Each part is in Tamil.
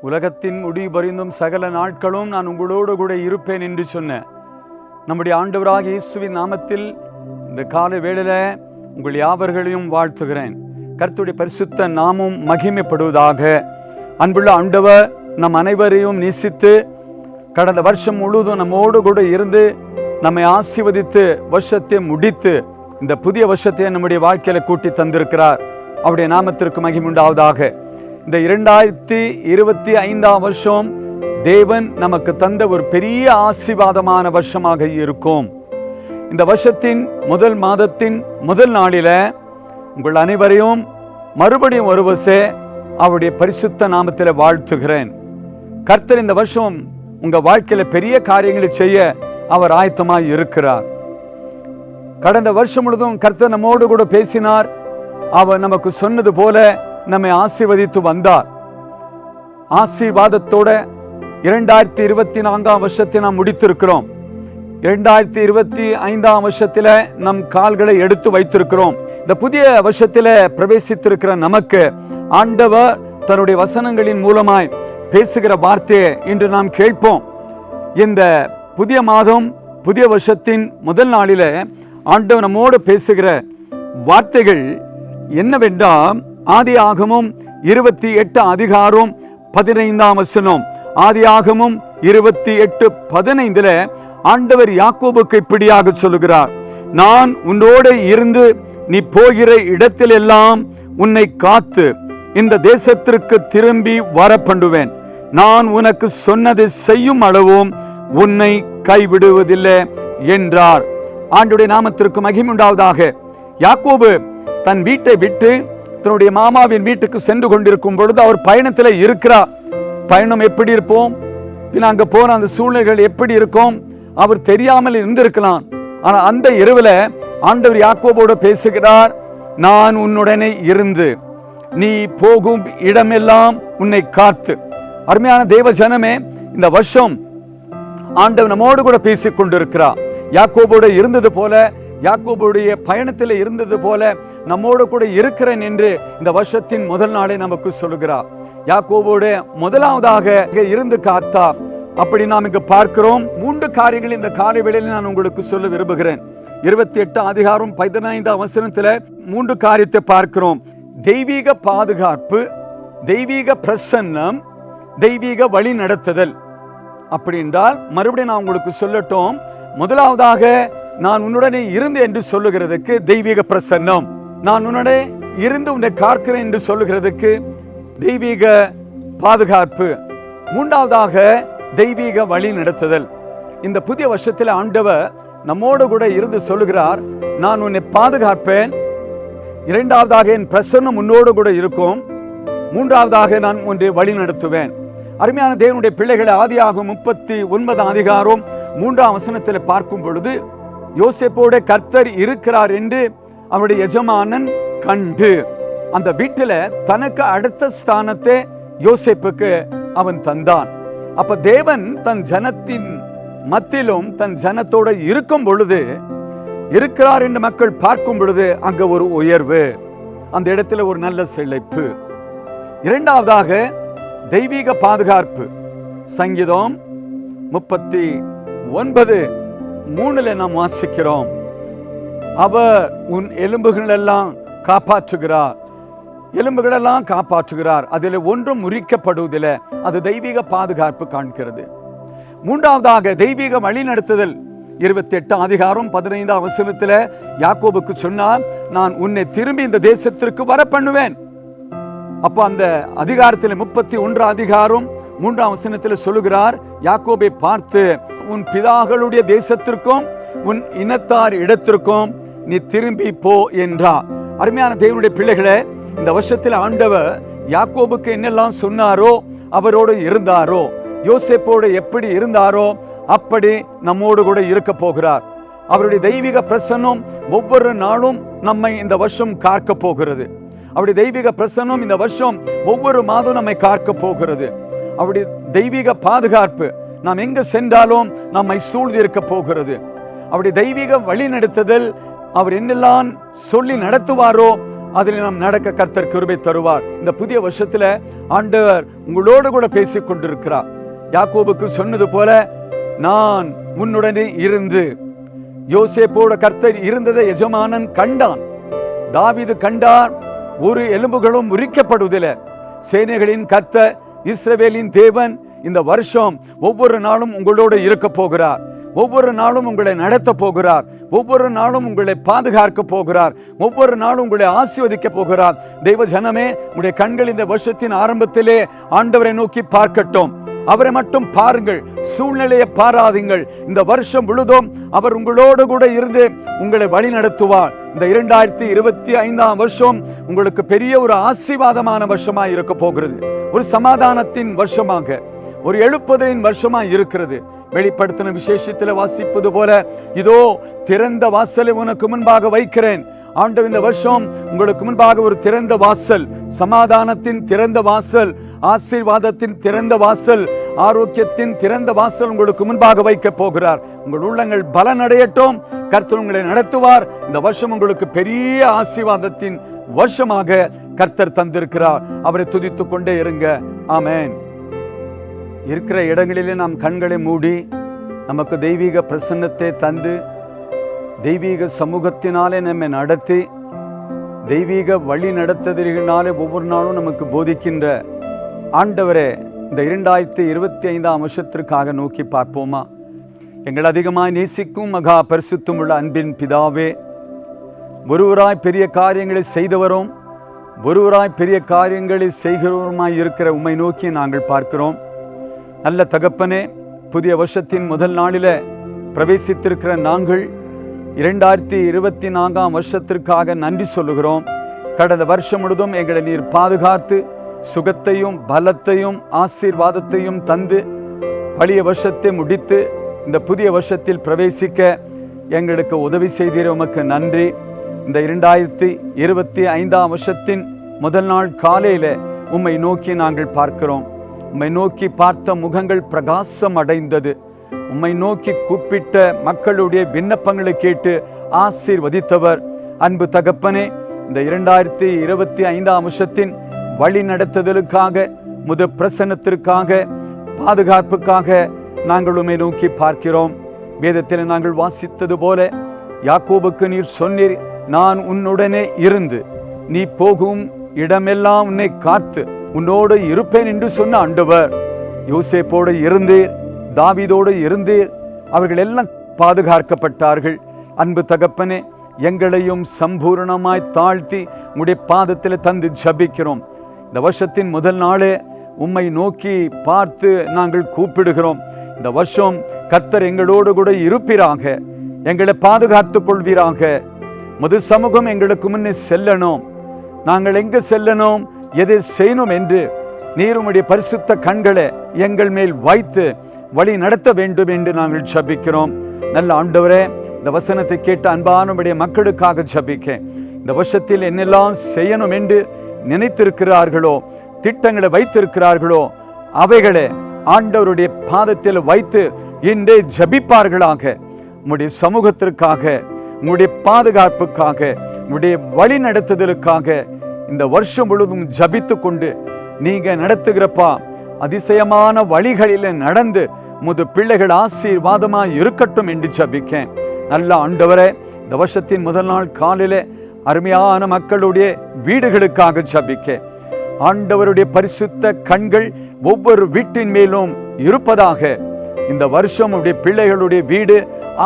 உலகத்தின் முடிவு பரிந்தும் சகல நாட்களும் நான் உங்களோடு கூட இருப்பேன் என்று சொன்ன நம்முடைய ஆண்டவராகிய இயேசுவின் நாமத்தில் இந்த காலை வேளையில உங்கள் யாவர்களையும் வாழ்த்துகிறேன். கர்த்தருடைய பரிசுத்த நாமம் மகிமைப்படுவதாக. அன்புள்ள ஆண்டவர் நம் அனைவரையும் நேசித்து கடந்த வருஷம் முழுவதும் நம்மோடு கூட இருந்து நம்மை ஆசீர்வதித்து வருஷத்தை முடித்து இந்த புதிய வருஷத்தை நம்முடைய வாழ்க்கையில கூட்டி தந்திருக்கிறார். அவருடைய நாமத்திற்கு மகிமை உண்டாவதாக. இந்த 2025 வருஷம் தேவன் நமக்கு தந்த ஒரு பெரிய ஆசீர்வாதமான வருஷமாக இருக்கும். இந்த வருஷத்தின் முதல் மாதத்தின் முதல் நாளில உங்கள் அனைவரையும் மறுபடியும் ஒரு வருஷே அவருடைய பரிசுத்த நாமத்தில் வாழ்த்துகிறேன். கர்த்தர் இந்த வருஷம் உங்க வாழ்க்கையில பெரிய காரியங்களை செய்ய அவர் ஆயத்தமாய் இருக்கிறார். கடந்த வருஷம் முழுவதும் கர்த்தர் நம்மோடு கூட பேசினார். அவர் நமக்கு சொன்னது போல நம்மை ஆசீர்வதித்து வந்தார். ஆசீர்வாதத்தோட 2024 வருஷத்தை நாம் முடித்திருக்கிறோம். 2025 வருஷத்துல நம் கால்களை எடுத்து வைத்திருக்கிறோம். இந்த புதிய வருஷத்துல பிரவேசித்திருக்கிற நமக்கு ஆண்டவர் தன்னுடைய வசனங்களின் மூலமாய் பேசுகிற வார்த்தையை இன்று நாம் கேட்போம். இந்த புதிய மாதம் புதிய வருஷத்தின் முதல் நாளில ஆண்டவர் நம்மோடு பேசுகிற வார்த்தைகள் என்னவென்றால், ஆதியாகமம் 28 அதிகாரம் 15 வசனம். ஆதியாகமம் 28:15 ஆண்டவர் யாக்கோபுக்கு இப்படியாக சொல்லுகிறார், நான் உன்னோடு இருந்து நீ போகிற இடத்திலெல்லாம் உன்னை காத்து இந்த தேசத்திற்கு திரும்பி வர பண்ணுவேன். நான் உனக்கு சொன்னதை செய்யும் அளவும் உன்னை கைவிடுவதில்லை என்றார். ஆண்டவருடைய நாமத்திற்கு மகிமை உண்டாவதாக. யாக்கோபு தன் வீட்டை விட்டு தன்னுடைய மாமாவின் வீட்டுக்கு சென்று கொண்டிருக்கும் பொழுது அவர் பயணத்தில் இருக்கிறார். பயணம் எப்படி இருப்போம், அங்க போன அந்த சூழ்நிலைகள் எப்படி இருக்கும் அவர் தெரியாமல் இருந்திருக்கலாம். ஆனா அந்த இரவுல ஆண்டவர் யாக்கோபோடு பேசுகிறார், நான் உன்னுடனே இருந்து நீ போகும் இடமெல்லாம் உன்னை காத்து. அருமையான தேவ ஜனமே, இந்த வருஷம் ஆண்டவர் நம்மோடு கூட பேசிக் கொண்டிருக்கிறார். யாக்கோபோடு இருந்தது போல, யாக்கோபுடைய பயணத்தில் இருந்தது போல நம்மோடு கூட இருக்கிறேன் என்று இந்த வருஷத்தின் முதல் நாளை நமக்கு சொல்லுகிறார். யாக்கோபோடு முதலாவதாக இருந்து காத்தார். அப்படி நாம் இங்கு பார்க்கிறோம். 3 காரியங்கள் இந்த காலை வேளையில் நான் உங்களுக்கு சொல்ல விரும்புகிறேன். 28 அதிகாரம் 15 வசனத்தில் 3 காரியத்தை பார்க்கிறோம். தெய்வீக பாதுகாப்பு, தெய்வீக பிரசன்னம், தெய்வீக வழி நடத்துதல். அப்படி என்றால் மறுபடியும் நான் உங்களுக்கு சொல்லட்டும். முதலாவதாக நான் உன்னுடனே இருந்து என்று சொல்லுகிறதுக்கு தெய்வீக பிரசன்னம், நான் உன்னுடனே இருந்து உன்னை காக்கிறேன் என்று சொல்லுகிறதுக்கு தெய்வீக பாதுகாப்பு, மூன்றாவதாக தெய்வீக வழி நடத்துதல். இந்த புதிய வருஷத்தில் ஆண்டவர் நம்மோடு கூட இருந்து சொல்லுகிறார், நான் உன்னை பாதுகாப்பேன். இரண்டாவதாக என் பிரசன்னம் உன்னோடு கூட இருக்கும். மூன்றாவதாக நான் உன்னை வழி நடத்துவேன். அருமையான தேவனுடைய பிள்ளைகளை, ஆதியாகமம் 39 அதிகாரம் 3 வசனத்தில் பார்க்கும் பொழுது, யோசேப்போட கர்த்தர் இருக்கிறார் என்று அவருடைய எஜமானன் கண்டு அந்த வீட்டில தனக்கு அடுத்த ஸ்தானத்தை யோசேப்புக்கு அவன் தந்தான். அப்ப தேவன் தன் ஜனத்தின் மத்தியிலும் தன் ஜனத்தோட இருக்கும் பொழுது, இருக்கிறார் என்று மக்கள் பார்க்கும் பொழுது அங்க ஒரு உயர்வு, அந்த இடத்துல ஒரு நல்ல செழிப்பு. இரண்டாவதாக தெய்வீக பாதுகாப்பு. சங்கீதம் 39:3 நாம் வாசிக்கிறோம், அவர் உன் எலும்புகள் எல்லாம் காப்பாற்றுகிறார், எலும்புகள் எல்லாம் காப்பாற்றுகிறார், அதில் ஒன்றும் முறிக்கப்படுவதில்லை. அது தெய்வீக பாதுகாப்பு காண்கிறது. மூன்றாவதாக தெய்வீக வழி நடத்துதல். 28 அதிகாரம் 15 வசனத்தில் யாக்கோபுக்கு சொன்னார், நான் உன்னை திரும்பி இந்த தேசத்திற்கு வர பண்ணுவேன். அப்ப அந்த அதிகாரத்தில் 31 அதிகாரம் 3 வசனத்தில் சொல்லுகிறார், யாக்கோபை பார்த்து, உன் பிதாக்களுடைய தேசத்திற்கும் உன் இனத்தார் இடத்திற்கும் நீ திரும்பி போ என்றார். அருமையான தேவனுடைய பிள்ளைகளே, இந்த வருஷத்தில் ஆண்டவர் யாக்கோபுக்கு என்னெல்லாம் சொன்னாரோ, அவரோடு இருந்தாரோ, யோசேப்போடு எப்படி இருந்தாரோ அப்படி நம்மோடு கூட இருக்க போகிறார். அவருடைய தெய்வீக பிரசன்னம் ஒவ்வொரு நாளும் நம்மை இந்த வருஷம் காக்க போகிறது. அவருடைய தெய்வீக பிரசன்னம் இந்த வருஷம் ஒவ்வொரு மாதம் நம்மை காக்க போகிறது. அவருடைய தெய்வீக பாதுகாப்பு நாம் எங்க சென்றாலும் நம்மை சூழ்ந்து இருக்க போகிறது. அவருடைய தெய்வீக வழி நடத்துதல், அவர் என்னெல்லாம் சொல்லி நடத்துவாரோ அதில் நாம் நடக்க கர்த்தர் கிருபை தருவார். இந்த புதிய வருஷத்துல ஆண்டவர் உங்களோடு கூட பேசிக் கொண்டிருக்கிறார். யாக்கோபுக்கு சொன்னது போல, நான் உன்னுடனே இருந்து. யோசேப்போட கர்த்தர் இருந்ததை எஜமானன் கண்டான். தாவீது கண்டார், ஒரு எலும்புகளும் முறிக்கப்படுவதில்லை. சேனைகளின் கர்த்தர், இஸ்ரவேலின் தேவன் இந்த வருஷம் ஒவ்வொரு நாளும் உங்களோடு இருக்க போகிறார். ஒவ்வொரு நாளும் உங்களை நடத்த போகிறார். ஒவ்வொரு நாளும் உங்களை பாதுகாக்க போகிறார். ஒவ்வொரு நாளும் உங்களை ஆசீர்வதிக்க போகிறார். தெய்வ ஜனமே, உங்களுடைய கண்கள் இந்த வருஷத்தின் ஆரம்பத்திலே ஆண்டவரை நோக்கி பார்க்கட்டும். அவரை மட்டும் பாருங்கள், சூழ்நிலையை பாராதீங்கள். இந்த வருஷம் முழுதும் அவர் உங்களோடு கூட இருந்து உங்களை வழி நடத்துவார். இந்த 2025 வருஷம் உங்களுக்கு பெரிய ஒரு ஆசீர்வாதமான வருஷமாக இருக்க போகிறது. ஒரு சமாதானத்தின் வருஷமாக, ஒரு எழுப்புதலின் வருஷமாக இருக்கிறது. வெளிப்படுத்தின விசேஷத்தில் வாசிப்பது போல, இதோ திறந்த வாசலை உனக்கு முன்பாக வைக்கிறேன். ஆண்டவர் இந்த வருஷம் உங்களுக்கு முன்பாக ஒரு திறந்த வாசல், சமாதானத்தின் திறந்த வாசல், ஆசீர்வாதத்தின் திறந்த வாசல், ஆரோக்கியத்தின் திறந்த வாசல் உங்களுக்கு முன்பாக வைக்க போகிறார். உங்கள் உள்ளங்கள் பலனடையட்டும். கர்த்தர் உங்களை நடத்துவார். இந்த வருஷம் உங்களுக்கு பெரிய ஆசீர்வாதத்தின் வருஷமாக கர்த்தர் தந்திருக்கிறார். அவரை துதித்துக் கொண்டே இருங்க. ஆமென். இருக்கிற இடங்களிலே நாம் கண்களை மூடி, நமக்கு தெய்வீக பிரசன்னத்தை தந்து, தெய்வீக சமூகத்தினாலே நம்மை நடத்தி, தெய்வீக வழி நடத்துதலினாலே ஒவ்வொரு நாளும் நமக்கு போதிக்கின்ற ஆண்டவரே, இந்த 2025 வருஷத்திற்காக நோக்கி பார்ப்போமா? எங்கள் அதிகமாய் நேசிக்கும் மகா பரிசுத்தம் உள்ள அன்பின் பிதாவே, ஒருவராய் பெரிய காரியங்களை செய்தவரும் ஒருவராய் பெரிய காரியங்களை செய்கிறவருமாய் இருக்கிற உம்மை நோக்கி நாங்கள் பார்க்கிறோம். நல்ல தகப்பனே, புதிய வருஷத்தின் முதல் நாளில் பிரவேசித்திருக்கிற நாங்கள் 2024 வருஷத்திற்காக நன்றி சொல்லுகிறோம். கடந்த வருஷம் முழுதும் எங்களை நீர் பாதுகாத்து சுகத்தையும் பலத்தையும் ஆசீர்வாதத்தையும் தந்து பழைய வருஷத்தை முடித்து இந்த புதிய வருஷத்தில் பிரவேசிக்க எங்களுக்கு உதவி செய்தீர். உமக்கு நன்றி. இந்த 2025 வருஷத்தின் முதல் நாள் காலையில் உம்மை நோக்கி நாங்கள் பார்க்கிறோம். உம்மை நோக்கி பார்த்த முகங்கள் பிரகாசம் அடைந்தது. உம்மை நோக்கி கூப்பிட்ட மக்களுடைய விண்ணப்பங்களை கேட்டு ஆசீர்வதித்தவர் அன்பு தகப்பனே, இந்த 2025 வருஷத்தின் வழி நடத்துதலுக்காக, முத பிரசன்னத்திற்காக, பாதுகாப்புக்காக நாங்கள் உம்மை நோக்கி பார்க்கிறோம். வேதத்தில் நாங்கள் வாசித்தது போல, யாக்கோபுக்கு நீர் சொன்னீர், நான் உன்னுடனே இருந்து நீ போகும் இடமெல்லாம் உன்னை காத்து உன்னோடு இருப்பேன் என்று சொன்ன ஆண்டவர், யோசேப்போடு இருந்தீர், தாவீதோடு இருந்தீர். அவர்கள் எல்லாம் பாதுகாக்கப்பட்டார்கள். அன்பு தகப்பனே, எங்களையும் சம்பூர்ணமாய் தாழ்த்தி உம்முடைய பாதத்தில் தந்து ஜபிக்கிறோம். இந்த வருஷத்தின் முதல் நாளே உம்மை நோக்கி பார்த்து நாங்கள் கூப்பிடுகிறோம். இந்த வருஷம் கர்த்தர் எங்களோடு கூட இருப்பீராக, எங்களை பாதுகாத்துக் கொள்வீராக. மது சமூகம் எங்களுக்கு முன்னே செல்லணும். நாங்கள் எங்கு செல்லணும், எதை செய்யணும் என்று நீர் உம்முடைய பரிசுத்த கண்களை எங்கள் மேல் வைத்து வழி நடத்த வேண்டும் என்று நாங்கள் ஜபிக்கிறோம். நல்ல ஆண்டவரே, இந்த வசனத்தை கேட்ட அன்பான உம்முடைய மக்களுக்காக ஜபிக்க, இந்த வருஷத்தில் என்னெல்லாம் செய்யணும் என்று நினைத்திருக்கிறார்களோ, திட்டங்களை வைத்திருக்கிறார்களோ, அவைகளை ஆண்டவருடைய பாதத்தில் வைத்து இன்றே ஜபிப்பார்களாக. உம்முடைய சமூகத்திற்காக, உம்முடைய பாதுகாப்புக்காக, உம்முடைய வழி நடத்துதலுக்காக இந்த வருஷம் முழுவதும் ஜபித்து கொண்டு நீங்க நடத்துகிறப்பா அதிசயமான வழிகளில் நடந்து முது பிள்ளைகள் ஆசீர்வாதமாய் இருக்கட்டும் என்று ஜபிக்கேன். நல்ல ஆண்டவரே, இந்த வருஷத்தின் முதல் நாள் காலையில அருமையான மக்களுடைய வீடுகளுக்காக ஜபிக்க, ஆண்டவருடைய பரிசுத்த கண்கள் ஒவ்வொரு வீட்டின் மேலும் இருப்பதாக. இந்த வருஷம் உடைய பிள்ளைகளுடைய வீடு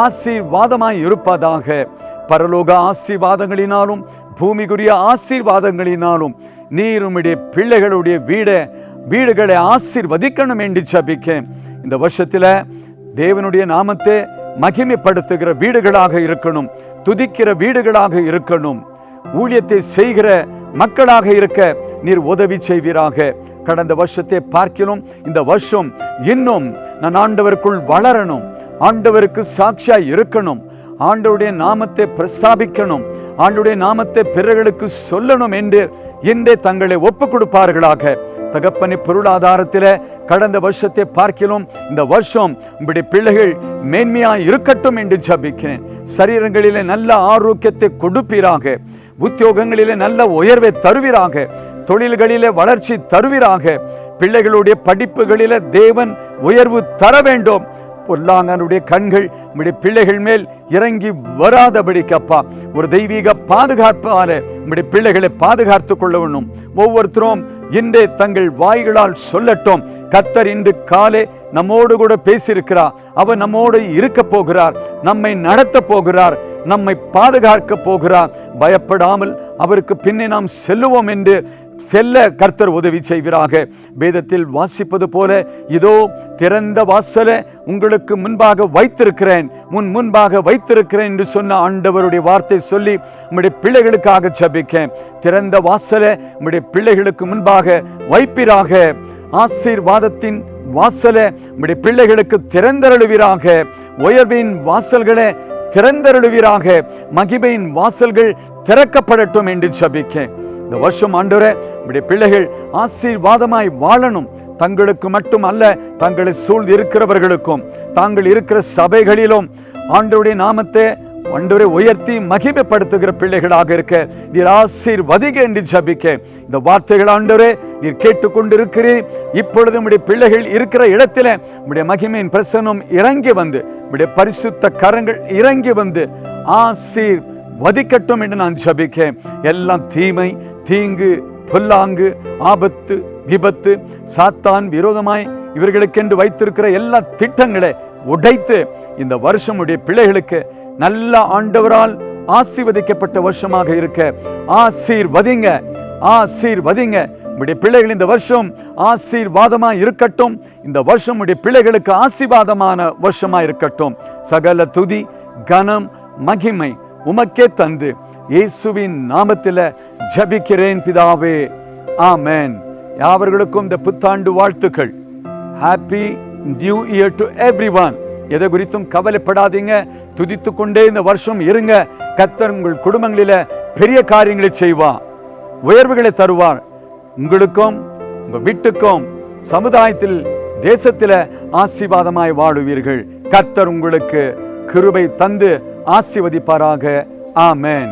ஆசீர்வாதமாய் இருப்பதாக. பரலோக ஆசீர்வாதங்களினாலும் பூமிக்குரிய ஆசீர்வாதங்களினாலும் நீர் உம்முடைய பிள்ளைகளுடைய வீடுகளை ஆசீர்வதிக்கணும் என்று ஜபிக்க, இந்த வருஷத்துல தேவனுடைய நாமத்தை மகிமைப்படுத்துகிற வீடுகளாக இருக்கணும், துதிக்கிற வீடுகளாக இருக்கணும், ஊழியத்தை செய்கிற மக்களாக இருக்க நீர் உதவி செய்வீராக. கடந்த வருஷத்தை பார்க்கிறோம், இந்த வருஷம் இன்னும் நான் ஆண்டவருக்குள் வளரணும், ஆண்டவருக்கு சாட்சியாய் இருக்கணும், ஆண்டவருடைய நாமத்தை பிரஸ்தாபிக்கணும், ஆண்டவருடைய நாமத்தை பிறர்களுக்கு சொல்லணும் என்று இன்றே தங்களை ஒப்புக் கொடுப்பார்களாக. தகப்பனை, பொருளாதாரத்தில் கடந்த வருஷத்தை பார்க்கிறோம், இந்த வருஷம் உங்களுடைய பிள்ளைகள் மேன்மையாய் இருக்கட்டும் என்று ஜபிக்கிறேன். சரீரங்களிலே நல்ல ஆரோக்கியத்தை கொடுப்பீராக. உத்தியோகங்களிலே நல்ல உயர்வை தருவீராக, தொழில்களிலே வளர்ச்சி தருவீராக, பிள்ளைகளுடைய படிப்புகளிலே தேவன் உயர்வு தர வேண்டும். பொல்லாங்கனுடைய கண்கள் உம்முடைய பிள்ளைகள் மேல் இறங்கி வராதபடிக்கு அப்பா ஒரு தெய்வீக பாதுகாப்பால உம்முடைய பிள்ளைகளை பாதுகாத்துக் கொள்ள வேண்டும். ஒவ்வொருத்தரும் இன்றே தங்கள் வாய்களால் சொல்லட்டும், கர்த்தர் இன்று காலே நம்மோடு கூட பேசியிருக்கிறார், அவர் நம்மோடு இருக்க போகிறார், நம்மை நடத்த போகிறார், நம்மை பாதுகாக்க போகிறார். பயப்படாமல் அவருக்கு பின்னே நாம் செல்லுவோம் என்று செல்ல கர்த்தர் உதவி செய்வீராக. வேதத்தில் வாசிப்பது போல, இதோ திறந்த வாசலை உங்களுக்கு முன்பாக வைத்திருக்கிறேன், முன்பாக வைத்திருக்கிறேன் என்று சொன்ன ஆண்டவருடைய வார்த்தை சொல்லி உம்முடைய பிள்ளைகளுக்காக ஜெபிக்க, திறந்த வாசலை உம்முடைய பிள்ளைகளுக்கு முன்பாக வைப்பீராக. ஆசீர்வாதத்தின் வாசலை உம்முடைய பிள்ளைகளுக்கு திறந்தருளுவீராக. உயர்வின் வாசல்களை திறந்தருளுவீராக. மகிமையின் வாசல்கள் திறக்கப்படட்டும் என்று ஜெபிக்க, இந்த வருஷம் ஆண்டவரே உம்முடைய பிள்ளைகள் ஆசீர்வாதமாய் வாழணும். தங்களுக்கு மட்டும் அல்ல, தங்களை சூழ்ந்து இருக்கிறவர்களுக்கும், தாங்கள் இருக்கிற சபைகளிலும் ஆண்டவருடைய நாமத்தை ஆண்டவரை உயர்த்தி மகிமைப்படுத்துகிற பிள்ளைகளாக இருக்க நீர் ஆசீர்வதிக என்று ஜெபிக்க, இந்த வார்த்தைகள் ஆண்டவரே நீர் கேட்டுக்கொண்டிருக்கிறீர். இப்பொழுது உம்முடைய பிள்ளைகள் இருக்கிற இடத்துல உம்முடைய மகிமையின் பிரசன்னம் இறங்கி வந்து, உம்முடைய பரிசுத்த கரங்கள் இறங்கி வந்து ஆசீர்வதிக்கட்டும் என்று நான் ஜெபிக்க, எல்லாம் தீமை, தீங்கு, பொல்லாங்கு, ஆபத்து, விபத்து, சாத்தான் விரோதமாய் இவர்களுக்கென்று வைத்திருக்கிற எல்லா திட்டங்களை உடைத்து இந்த வருஷம் உடைய பிள்ளைகளுக்கு நல்ல ஆண்டவரால் ஆசீர்வதிக்கப்பட்ட வருஷமாக இருக்க ஆசீர்வதிங்க, ஆசீர்வதிங்க. உடைய பிள்ளைகள் இந்த வருஷம் ஆசீர்வாதமாய் இருக்கட்டும். இந்த வருஷம் உடைய பிள்ளைகளுக்கு ஆசீர்வாதமான வருஷமாய் இருக்கட்டும். சகல துதி, கனம், மகிமை உமக்கே தந்து இயேசுவின் நாமத்தில் ஜெபிக்கிறேன் பிதாவே, ஆமென். யாவர்களுக்கும் இந்த புத்தாண்டு வாழ்த்துக்கள். Happy new year to everyone. எதை குறித்தும் கவலைப்படாதீங்க, துதித்து கொண்டே இந்த வருஷம் இருங்க. கர்த்தர் உங்கள் குடும்பங்களில பெரிய காரியங்களை செய்வார், உயர்வுகளை தருவார். உங்களுக்கும் உங்க வீட்டுக்கும் சமுதாயத்தில் தேசத்தில் ஆசீர்வாதமாய் வாழுவீர்கள். கர்த்தர் உங்களுக்கு கிருபை தந்து ஆசீர்வதிப்பாராக. ஆமென்.